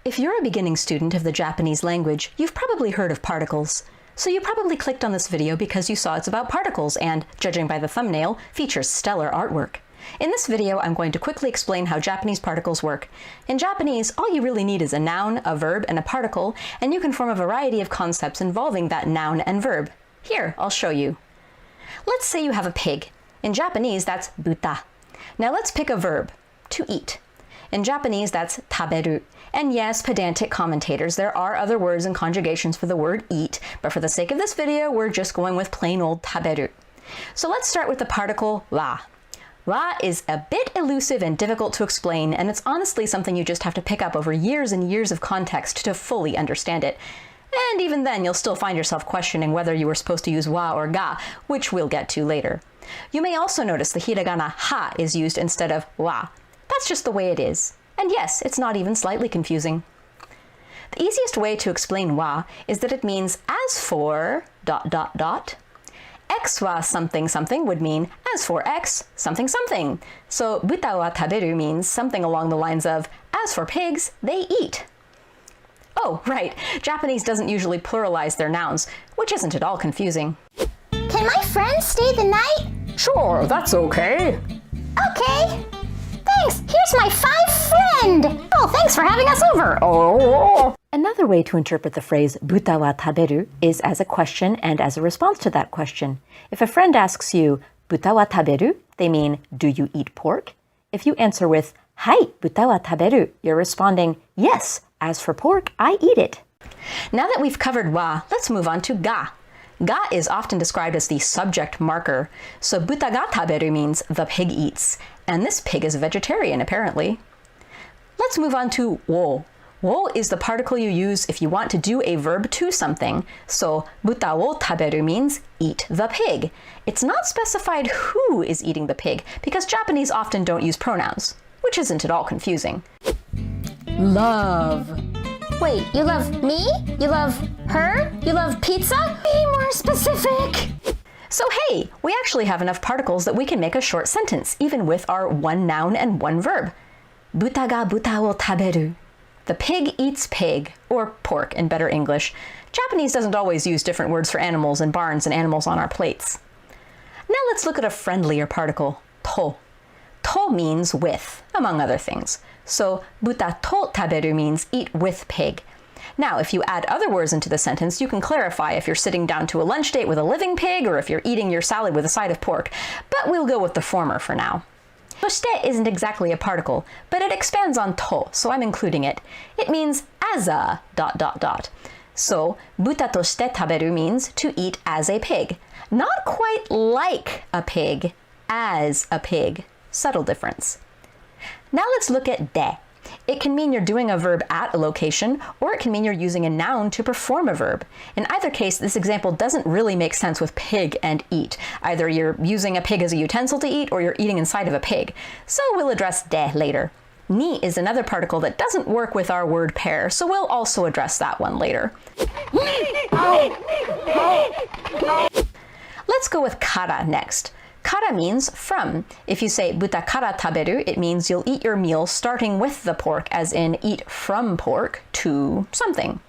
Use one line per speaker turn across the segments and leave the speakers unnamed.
If you're a beginning student of the Japanese language, you've probably heard of particles. So you probably clicked on this video because you saw it's about particles and, judging by the thumbnail, features stellar artwork. In this video, I'm going to quickly explain how Japanese particles work. In Japanese, all you really need is a noun, a verb, and a particle, and you can form a variety of concepts involving that noun and verb. Here, I'll show you. Let's say you have a pig. In Japanese, that's buta. Now let's pick a verb, to eat. In Japanese, that's taberu. And yes, pedantic commentators, there are other words and conjugations for the word eat, but for the sake of this video, we're just going with plain old taberu. So let's start with the particle wa. Wa is a bit elusive and difficult to explain, and it's honestly something you just have to pick up over years and years of context to fully understand it. And even then, you'll still find yourself questioning whether you were supposed to use wa or ga, which we'll get to later. You may also notice the hiragana ha is used instead of wa. That's just the way it is. And yes, it's not even slightly confusing. The easiest way to explain wa is that it means as for ... X wa something something would mean as for X something something. So buta wa taberu means something along the lines of as for pigs, they eat. Oh, right, Japanese doesn't usually pluralize their nouns, which isn't at all confusing.
Can my friend stay the night?
Sure, that's okay.
Okay. Thanks, here's my 5 friend. Oh, thanks for having us over.
Oh.
Another way to interpret the phrase buta wa taberu is as a question and as a response to that question. If a friend asks you, buta wa taberu, they mean, do you eat pork? If you answer with, hai, buta wa taberu, you're responding, yes, as for pork, I eat it. Now that we've covered wa, let's move on to ga. Ga is often described as the subject marker, so buta ga taberu means the pig eats, and this pig is a vegetarian apparently. Let's move on to wo. Wo is the particle you use if you want to do a verb to something, so buta wo taberu means eat the pig. It's not specified who is eating the pig, because Japanese often don't use pronouns, which isn't at all confusing. Love.
Wait, you love me? You love her? You love pizza? Be more specific.
So hey, we actually have enough particles that we can make a short sentence, even with our one noun and one verb. Buta ga buta wo taberu. The pig eats pig, or pork in better English. Japanese doesn't always use different words for animals in barns and animals on our plates. Now let's look at a friendlier particle, to. To means with, among other things. So buta to taberu means eat with pig. Now, if you add other words into the sentence, you can clarify if you're sitting down to a lunch date with a living pig or if you're eating your salad with a side of pork, but we'll go with the former for now. Toshite isn't exactly a particle, but it expands on to, so I'm including it. It means as a ... So, buta toshite taberu means to eat as a pig. Not quite like a pig, as a pig. Subtle difference. Now let's look at de. It can mean you're doing a verb at a location, or it can mean you're using a noun to perform a verb. In either case, this example doesn't really make sense with pig and eat. Either you're using a pig as a utensil to eat, or you're eating inside of a pig. So we'll address de later. Ni is another particle that doesn't work with our word pair, so we'll also address that one later. Let's go with kara next. Kara means from. If you say buta kara taberu, it means you'll eat your meal starting with the pork, as in eat from pork to something.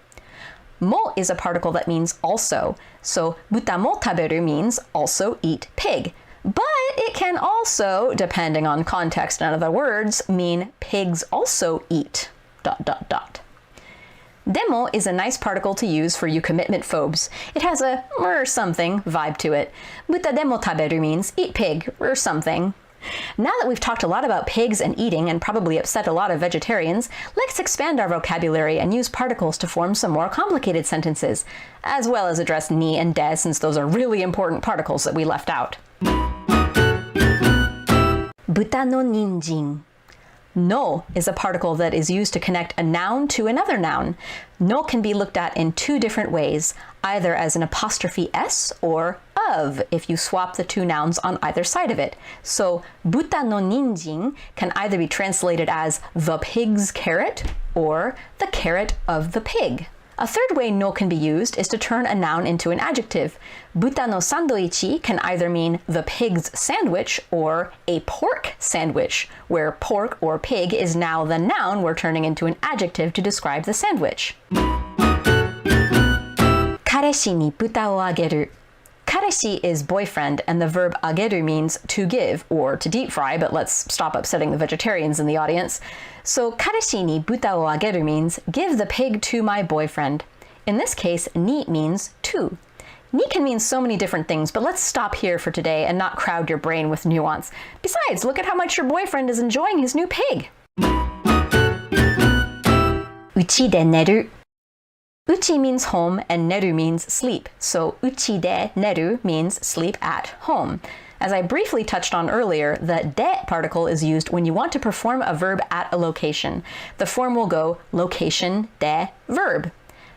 Mo is a particle that means also. So buta mo taberu means also eat pig. But it can also, depending on context and other words, mean pigs also eat ... Demo is a nice particle to use for you commitment phobes. It has a or something vibe to it. Buta demo taberu means eat pig or something. Now that we've talked a lot about pigs and eating and probably upset a lot of vegetarians, let's expand our vocabulary and use particles to form some more complicated sentences, as well as address ni and de, since those are really important particles that we left out. Buta no ninjin. No is a particle that is used to connect a noun to another noun. No can be looked at in two different ways, either as an apostrophe s or of, if you swap the two nouns on either side of it. So, buta no ninjin can either be translated as the pig's carrot or the carrot of the pig. A third way no can be used is to turn a noun into an adjective. Buta no sandoichi can either mean the pig's sandwich or a pork sandwich, where pork or pig is now the noun we're turning into an adjective to describe the sandwich. Kareshi ni buta o ageru. Kareshi is boyfriend, and the verb ageru means to give or to deep fry, but let's stop upsetting the vegetarians in the audience. So kareshi ni buta o ageru means give the pig to my boyfriend. In this case, ni means to. Ni can mean so many different things, but let's stop here for today and not crowd your brain with nuance. Besides, look at how much your boyfriend is enjoying his new pig. Uchi de neru. Uchi means home and neru means sleep, so uchi de neru means sleep at home. As I briefly touched on earlier, the de particle is used when you want to perform a verb at a location. The form will go location de verb,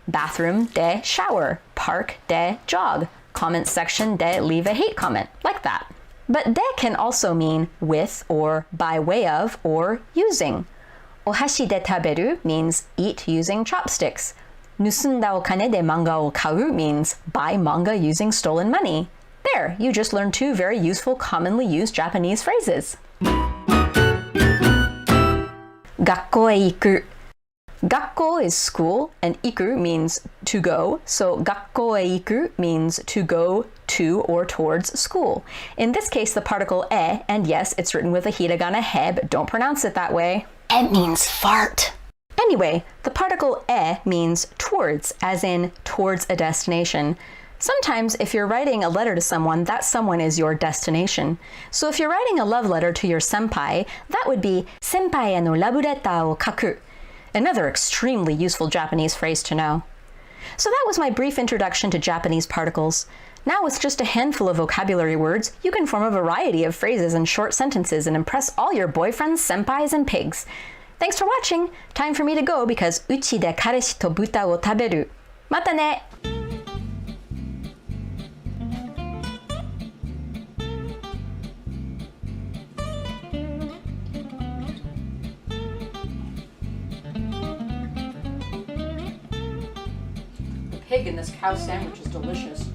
bathroom de shower, park de jog, comment section de leave a hate comment, like that. But de can also mean with or by way of or using. Ohashi de taberu means eat using chopsticks. Nusunda o kane de manga o kau means buy manga using stolen money. There, you just learned two very useful, commonly used Japanese phrases. Gakko e iku. Gakko is school, and iku means to go, so gakko e iku means to go to or towards school. In this case, the particle e, and yes, it's written with a hiragana he, but don't pronounce it that way.
It means fart.
Anyway, the particle e means towards, as in towards a destination. Sometimes if you're writing a letter to someone, that someone is your destination. So if you're writing a love letter to your senpai, that would be senpai e no labureta o kaku. Another extremely useful Japanese phrase to know. So that was my brief introduction to Japanese particles. Now with just a handful of vocabulary words, you can form a variety of phrases and short sentences and impress all your boyfriends, senpais, and pigs. Thanks for watching. Time for me to go because uchi de kareshi to buta wo taberu. Mata ne! The pig in this cow sandwich is delicious.